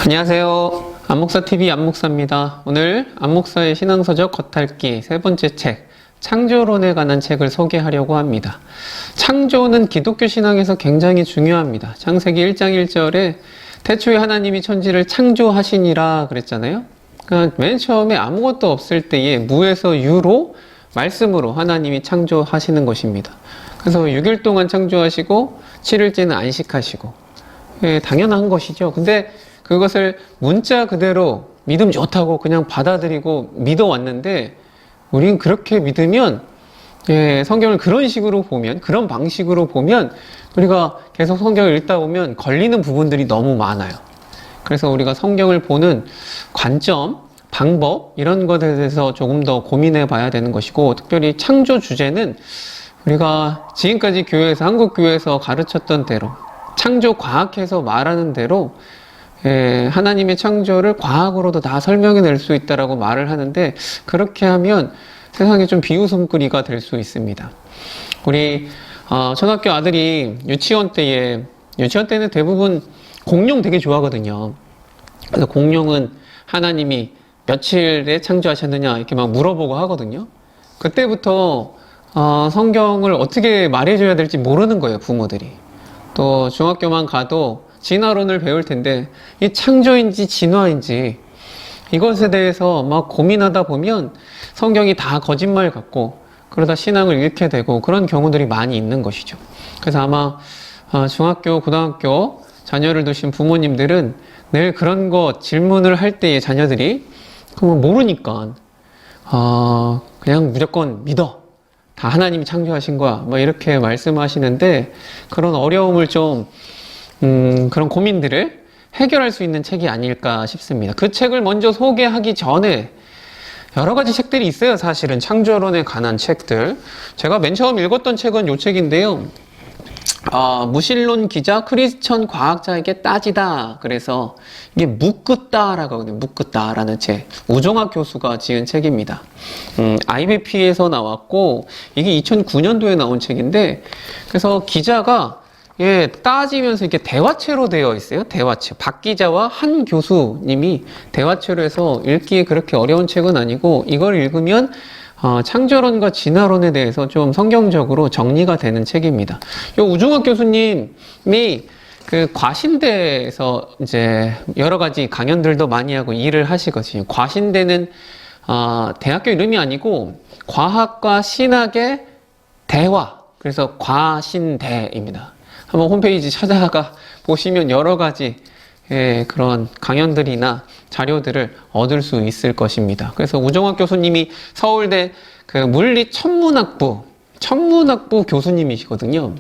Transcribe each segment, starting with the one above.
안녕하세요. 안목사TV 안목사입니다. 오늘 안목사의 신앙서적 겉핥기 세 번째 책 창조론에 관한 책을 소개하려고 합니다. 창조는 기독교 신앙에서 굉장히 중요합니다. 창세기 1장 1절에 태초에 하나님이 천지를 창조하시니라 그랬잖아요. 그러니까 맨 처음에 아무것도 없을 때에 무에서 유로 말씀으로 하나님이 창조하시는 것입니다. 그래서 6일 동안 창조하시고 7일째는 안식하시고, 당연한 것이죠. 근데 그것을 문자 그대로 믿음 좋다고 그냥 받아들이고 믿어왔는데, 우린 그렇게 믿으면, 성경을 그런 식으로 보면, 그런 방식으로 보면, 우리가 계속 성경을 읽다 보면 걸리는 부분들이 너무 많아요. 그래서 우리가 성경을 보는 관점, 방법, 이런 것에 대해서 조금 더 고민해 봐야 되는 것이고, 특별히 창조 주제는 우리가 지금까지 교회에서, 한국교회에서 가르쳤던 대로, 창조 과학에서 말하는 대로 하나님의 창조를 과학으로도 다 설명해낼 수 있다라고 말을 하는데, 그렇게 하면 세상에 좀 비웃음거리가 될 수 있습니다. 우리 초등학교 아들이 유치원 때는 대부분 공룡 되게 좋아하거든요. 그래서 공룡은 하나님이 며칠에 창조하셨느냐 이렇게 막 물어보고 하거든요. 그때부터 성경을 어떻게 말해줘야 될지 모르는 거예요, 부모들이. 또 중학교만 가도 진화론을 배울 텐데, 이 창조인지 진화인지 이것에 대해서 막 고민하다 보면 성경이 다 거짓말 같고, 그러다 신앙을 잃게 되고 그런 경우들이 많이 있는 것이죠. 그래서 아마 중학교, 고등학교 자녀를 두신 부모님들은 늘 그런 거 질문을 할 때에 자녀들이 모르니까 그냥 무조건 믿어, 다 하나님이 창조하신 거야, 뭐 이렇게 말씀하시는데, 그런 어려움을 좀 그런 고민들을 해결할 수 있는 책이 아닐까 싶습니다. 그 책을 먼저 소개하기 전에 여러 가지 책들이 있어요. 사실은 창조론에 관한 책들. 제가 맨 처음 읽었던 책은 이 책인데요. 무신론 기자 크리스천 과학자에게 따지다. 그래서 이게 묻겠다라고 하거든요. 묻겠다라는 책. 우종학 교수가 지은 책입니다. IBP에서 나왔고, 이게 2009년도에 나온 책인데, 그래서 기자가 따지면서 이렇게 대화체로 되어 있어요. 대화체. 박 기자와 한 교수님이 대화체로 해서 읽기에 그렇게 어려운 책은 아니고, 이걸 읽으면 창조론과 진화론에 대해서 좀 성경적으로 정리가 되는 책입니다. 요 우종학 교수님이 그 과신대에서 이제 여러 가지 강연들도 많이 하고 일을 하시거든요. 과신대는 대학교 이름이 아니고 과학과 신학의 대화. 그래서 과신대입니다. 한번 홈페이지 찾아가 보시면 여러 가지 그런 강연들이나 자료들을 얻을 수 있을 것입니다. 그래서 우종학 교수님이 서울대 그 물리 천문학부 교수님이시거든요.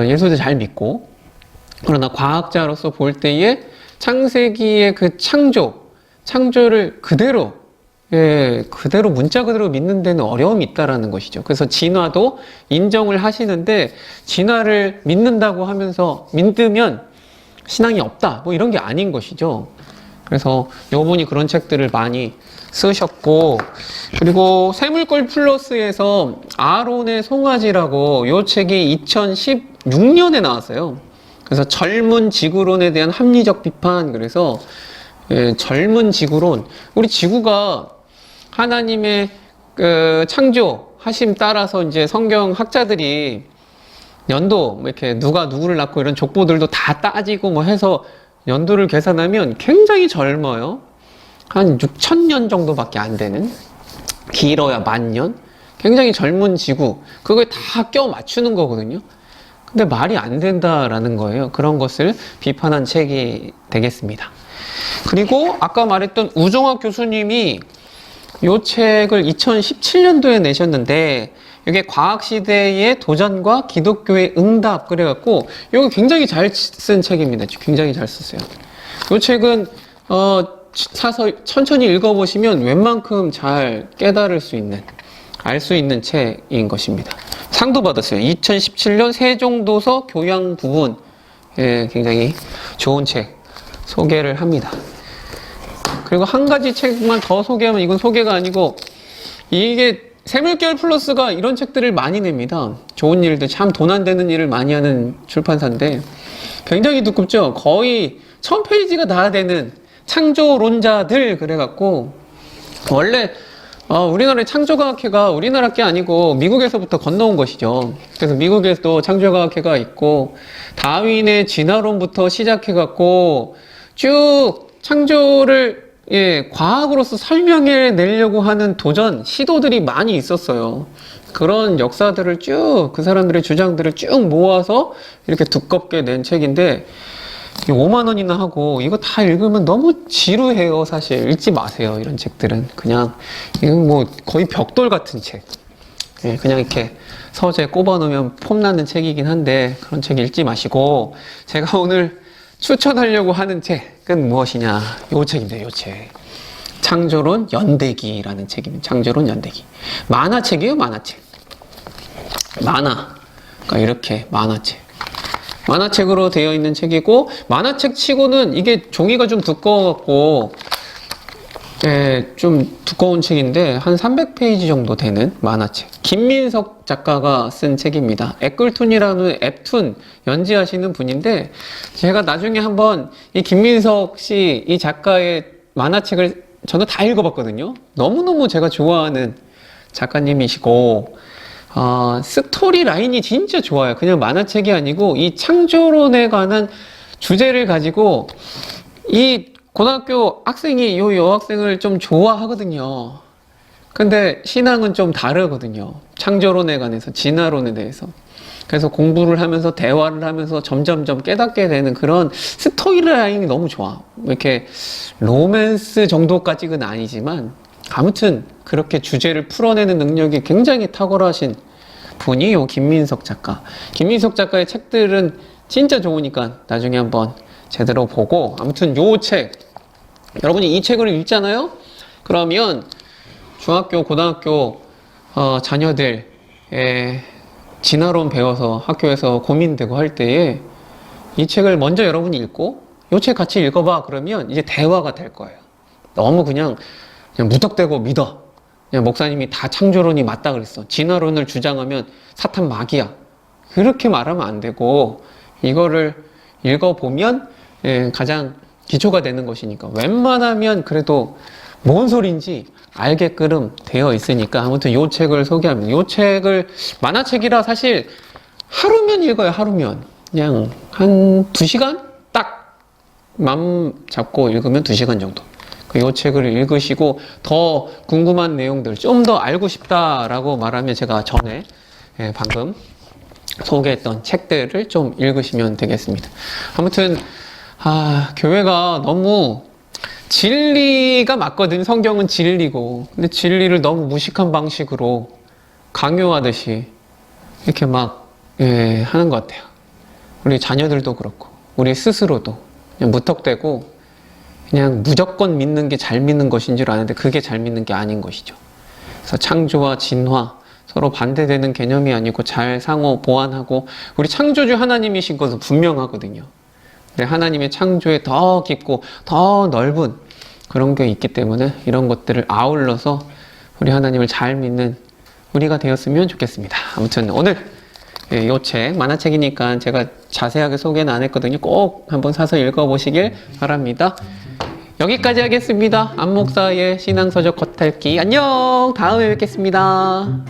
예수도 잘 믿고, 그러나 과학자로서 볼 때에 창세기의 그 창조를 그대로 문자 그대로 믿는 데는 어려움이 있다라는 것이죠. 그래서 진화도 인정을 하시는데, 진화를 믿는다고 하면서 믿으면 신앙이 없다, 뭐 이런 게 아닌 것이죠. 그래서 요분이 그런 책들을 많이 쓰셨고, 그리고 세물골 플러스에서 아론의 송아지라고 요 책이 2016년에 나왔어요. 그래서 젊은 지구론에 대한 합리적 비판. 그래서 젊은 지구론, 우리 지구가 하나님의 창조하심 따라서 이제 성경 학자들이 연도 이렇게 누가 누구를 낳고 이런 족보들도 다 따지고 뭐 해서 연도를 계산하면 굉장히 젊어요. 한 6,000년 정도밖에 안 되는, 길어야 10,000년. 굉장히 젊은 지구, 그걸 다 껴 맞추는 거거든요. 근데 말이 안 된다라는 거예요. 그런 것을 비판한 책이 되겠습니다. 그리고 아까 말했던 우종학 교수님이 이 책을 2017년도에 내셨는데, 이게 과학시대의 도전과 기독교의 응답 그래갖고, 이거 굉장히 잘 쓴 책입니다. 굉장히 잘 썼어요. 이 책은 사서 천천히 읽어보시면 웬만큼 잘 깨달을 수 있는, 알 수 있는 책인 것입니다. 상도 받았어요. 2017년 세종도서 교양 부분, 굉장히 좋은 책 소개를 합니다. 그리고 한 가지 책만 더 소개하면, 이건 소개가 아니고, 이게 새물결 플러스가 이런 책들을 많이 냅니다. 좋은 일들, 참 돈 안 되는 일을 많이 하는 출판사인데 굉장히 두껍죠. 거의 1000페이지가 다 되는 창조론자들 그래갖고 원래 우리나라의 창조과학회가 우리나라 게 아니고 미국에서부터 건너온 것이죠. 그래서 미국에서도 창조과학회가 있고 다윈의 진화론부터 시작해갖고 쭉 창조를 과학으로서 설명해 내려고 하는 도전, 시도들이 많이 있었어요. 그런 역사들을 쭉, 그 사람들의 주장들을 쭉 모아서 이렇게 두껍게 낸 책인데 5만 원이나 하고 이거 다 읽으면 너무 지루해요. 사실 읽지 마세요. 이런 책들은 그냥 이건 뭐 거의 벽돌 같은 책. 그냥 이렇게 서재에 꼽아 놓으면 폼 나는 책이긴 한데 그런 책 읽지 마시고 제가 오늘 추천하려고 하는 책은 무엇이냐? 요 책인데 요 책. 창조론 연대기라는 책입니다. 창조론 연대기. 만화책이에요. 만화책. 만화. 그러니까 이렇게 만화책. 만화책으로 되어 있는 책이고 만화책 치고는 이게 종이가 좀 두꺼워갖고 좀 두꺼운 책인데 한 300페이지 정도 되는 만화책. 김민석 작가가 쓴 책입니다. 애끌툰이라는 앱툰 연재하시는 분인데 제가 나중에 한번 이 김민석 씨 이 작가의 만화책을 저는 다 읽어봤거든요. 너무너무 제가 좋아하는 작가님이시고 스토리 라인이 진짜 좋아요. 그냥 만화책이 아니고 이 창조론에 관한 주제를 가지고 이 고등학교 학생이 요 여학생을 좀 좋아하거든요. 근데 신앙은 좀 다르거든요. 창조론에 관해서, 진화론에 대해서. 그래서 공부를 하면서 대화를 하면서 점점점 깨닫게 되는 그런 스토리 라인이 너무 좋아. 이렇게 로맨스 정도까지는 아니지만 아무튼 그렇게 주제를 풀어내는 능력이 굉장히 탁월하신 분이 요 김민석 작가. 김민석 작가의 책들은 진짜 좋으니까 나중에 한번 제대로 보고 아무튼 요 책 여러분이 이 책을 읽잖아요? 그러면 중학교, 고등학교 자녀들의 진화론 배워서 학교에서 고민되고 할 때에 이 책을 먼저 여러분이 읽고 이 책 같이 읽어봐 그러면 이제 대화가 될 거예요. 너무 그냥 무턱대고 믿어. 그냥 목사님이 다 창조론이 맞다 그랬어. 진화론을 주장하면 사탄 마귀야. 그렇게 말하면 안 되고 이거를 읽어보면 가장 기초가 되는 것이니까 웬만하면 그래도 뭔 소린지 알게끔 되어 있으니까 아무튼 요 책을 소개합니다. 요 책을 만화책이라 사실 하루면 읽어요. 하루면 그냥 한 2시간 딱 맘 잡고 읽으면 2시간 정도. 요 책을 읽으시고 더 궁금한 내용들 좀 더 알고 싶다라고 말하면 제가 전에 방금 소개했던 책들을 좀 읽으시면 되겠습니다. 아무튼 교회가 너무 진리가 맞거든. 성경은 진리고. 근데 진리를 너무 무식한 방식으로 강요하듯이 이렇게 막 하는 것 같아요. 우리 자녀들도 그렇고 우리 스스로도 그냥 무턱대고 그냥 무조건 믿는 게 잘 믿는 것인 줄 아는데 그게 잘 믿는 게 아닌 것이죠. 그래서 창조와 진화 서로 반대되는 개념이 아니고 잘 상호 보완하고 우리 창조주 하나님이신 것은 분명하거든요. 근데 하나님의 창조에 더 깊고 더 넓은 그런 게 있기 때문에 이런 것들을 아울러서 우리 하나님을 잘 믿는 우리가 되었으면 좋겠습니다. 아무튼 오늘 이 책 만화책이니까 제가 자세하게 소개는 안 했거든요. 꼭 한번 사서 읽어보시길 바랍니다. 여기까지 하겠습니다. 안목사의 신앙서적 겉핥기. 안녕. 다음에 뵙겠습니다.